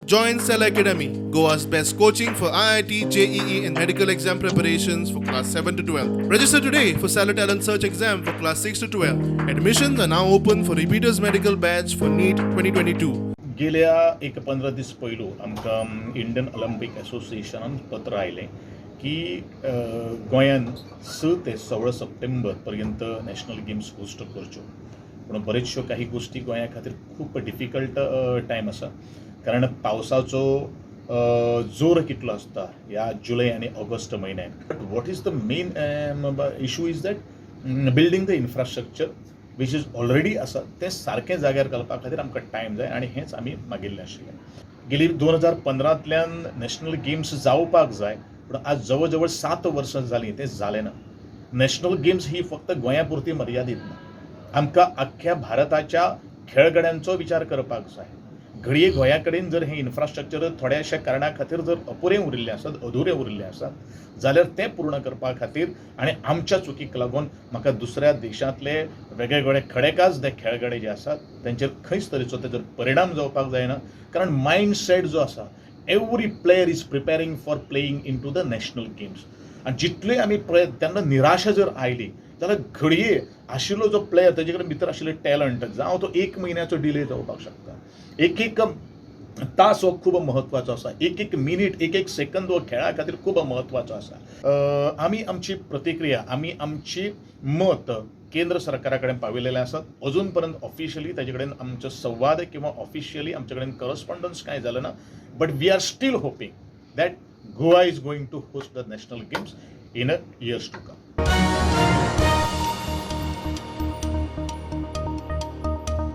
Join Cell Academy, Goa's best coaching for IIT, JEE, and medical exam preparations for class 7 to 12. Register today for Cell Talent Search exam for class 6 to 12. Admissions are now open for repeaters medical batch for NEET 2022. गेल्या 15 दीस पयलू आमकां Indian Olympic एसोसिएशनान पत्र आयलें की गोंयान 6 ते 16 September पर्यंत national games host करच्यो. पूण बरेचश्यो काही गोष्टी गोंया खातीर खूब डिफिकल्ट टायम आसा, कारण पावसाचो जोर कितलो आसता ह्या जुलय आनी ऑगस्ट म्हयन्यान. But what is the main issue is that building the infrastructure which is already आसा तें सारकें जाग्यार घालपा खातीर आमकां टायम जाय, आनी हेंच आमी मागिल्लें आशिल्लें. गेली 2015तल्यान नॅशनल गेम्स जावपाक जाय, पूण आज जवळ जवळ 7 वर्सां जालीं तें जालें ना. नॅशनल गेम्स ही फक्त गोंया पुरती मर्यादीत ना, आमकां आख्ख्या भारताच्या खेळगड्यांचो विचार करपाक जाय. घडये गोंया कडेन जर हें इन्फ्रास्ट्रक्चर थोड्याशा कारणा खातीर जर अपुरें उरिल्लें आसत, अधुरें उरिल्लें आसत जाल्यार तें पूर्ण करपा खातीर आनी आमच्या चुकीक लागून म्हाका दुसऱ्या देशांतले वेगवेगळे खडेकाज जे खेळगडे जे आसात तेंचेर खंयच तरेचो तेजो परिणाम जावपाक जायना. कारण मायंडसेट जो आसा, every player is preparing for playing in to the national games. आनी जितले आमी तेन्ना निराशा जर आयली जाल्यार घडये आशिल्लो जो प्लेयर तेजे कडेन भितर आशिल्ले टॅलंट जावं तो 1 म्हयन्याचो डिले जावपाक शकता. एक तास हो खूब म्हत्वाचो आसा, एक मिनीट एक सेकंद हो खेळा खातीर खूब म्हत्वाचो आसा. आमी आमची प्रतिक्रिया, आमी आमची मत केंद्र सरकारा कडेन पाविल्लें आसात. अजून पर्यंत ऑफिशियली ताजे कडेन आमचो संवाद किंवा ऑफिशियली आमचे कडेन करस्पॉन्डन्स कांय जालें ना. But we are still hoping that Goa is going to host the national games in a years to come.